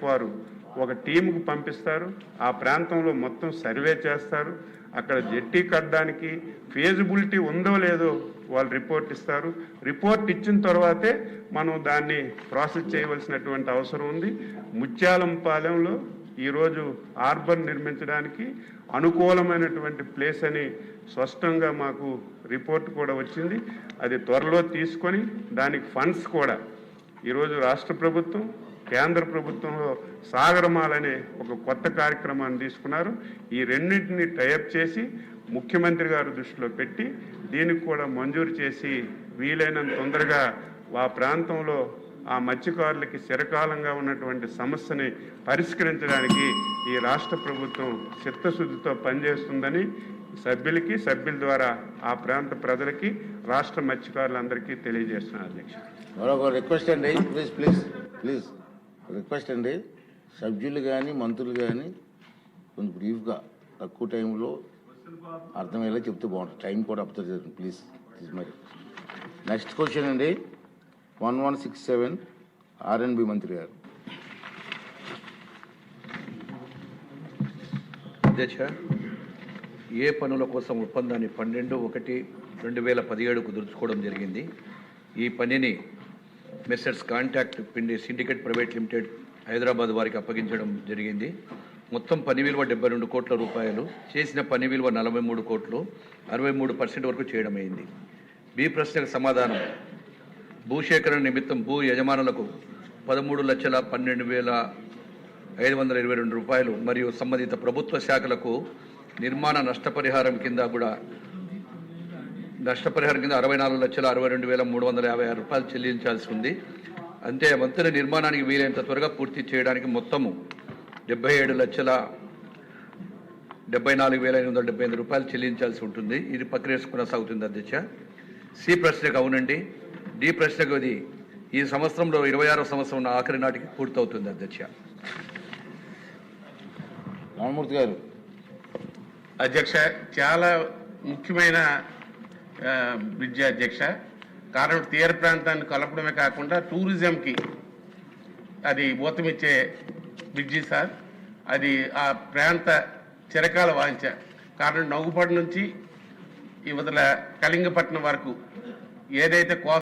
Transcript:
వారు ఒక టీముకు పంపిస్తారు. ఆ ప్రాంతంలో మొత్తం సర్వే చేస్తారు. అక్కడ జెట్టి కట్టడానికి ఫీజిబిలిటీ ఉందో లేదో వాళ్ళు రిపోర్ట్ ఇస్తారు. రిపోర్ట్ ఇచ్చిన తర్వాతే మనం దాన్ని ప్రాసెస్ చేయవలసినటువంటి అవసరం ఉంది. ముత్యాలంపాలెంలో ఈరోజు హార్బర్ నిర్మించడానికి అనుకూలమైనటువంటి ప్లేస్ అని స్పష్టంగా మాకు రిపోర్ట్ కూడా వచ్చింది. అది త్వరలో తీసుకొని దానికి ఫండ్స్ కూడా ఈరోజు రాష్ట్ర ప్రభుత్వం, కేంద్ర ప్రభుత్వంలో సాగరమాల అనే ఒక కొత్త కార్యక్రమాన్ని తీసుకున్నారు. ఈ రెండింటిని టైఅప్ చేసి ముఖ్యమంత్రి గారి దృష్టిలో పెట్టి దీనికి కూడా మంజూరు చేసి వీలైనంత తొందరగా ఆ ప్రాంతంలో ఆ మత్స్యకారులకి చిరకాలంగా ఉన్నటువంటి సమస్యని పరిష్కరించడానికి ఈ రాష్ట్ర ప్రభుత్వం చిత్తశుద్ధితో పనిచేస్తుందని సభ్యుల ద్వారా ఆ ప్రాంత ప్రజలకి, రాష్ట్ర మత్స్యకారులందరికీ తెలియజేస్తున్నారు. అధ్యక్ష, రిక్వెస్ట్ అండి, ప్లీజ్ రిక్వెస్ట్ అండి, సభ్యులు కానీ మంత్రులు కానీ కొంచెం బ్రీఫ్గా తక్కువ టైంలో అర్థమయ్యేలా చెప్తే బాగుంటుంది. టైం కూడా అబ్జర్వ్ చేయండి ప్లీజ్. మరి నెక్స్ట్ క్వశ్చన్ అండి, 1167 ఆర్ఎన్బి మంత్రి గారు. అధ్యక్ష, ఏ పనుల కోసం ఒప్పందాన్ని 12/1/2017 కుదుర్చుకోవడం జరిగింది. ఈ పనిని Messrs contact syndicate private limited Hyderabad వారికి అప్పగించడం జరిగింది. మొత్తం పని విలువ 72 కోట్ల రూపాయలు, చేసిన పని విలువ 43 కోట్లు, 63% వరకు చేయడం అయింది. బి ప్రశ్నకు సమాధానం, భూసేకరణ నిమిత్తం భూ యజమానులకు 13,12,522 రూపాయలు మరియు సంబంధిత ప్రభుత్వ శాఖలకు నిర్మాణ నష్టపరిహారం కింద 64,62,356 రూపాయలు చెల్లించాల్సి ఉంది. అంతే వంతెన నిర్మాణానికి వీలైనంత త్వరగా పూర్తి చేయడానికి మొత్తము 77,74,575 రూపాయలు చెల్లించాల్సి ఉంటుంది. ఇది ప్రక్రియ కొనసాగుతుంది. అధ్యక్ష, సి ప్రశ్నకు అవునండి. డి ప్రశ్నకు ఇది ఈ సంవత్సరంలో 26వ సంవత్సరం ఆఖరి నాటికి పూర్తవుతుంది. అధ్యక్ష. రామమూర్తి గారు. అధ్యక్ష, చాలా ముఖ్యమైన బ్రిడ్జి అధ్యక్ష. కారణం తీర ప్రాంతాన్ని కలపడమే కాకుండా టూరిజంకి అది ఊతమిచ్చే బ్రిడ్జి సార్. అది ఆ ప్రాంత చిరకాల వాంఛ. కారణం నవ్వుపాడు నుంచి ఇవతల కళింగపట్నం వరకు ఏదైతే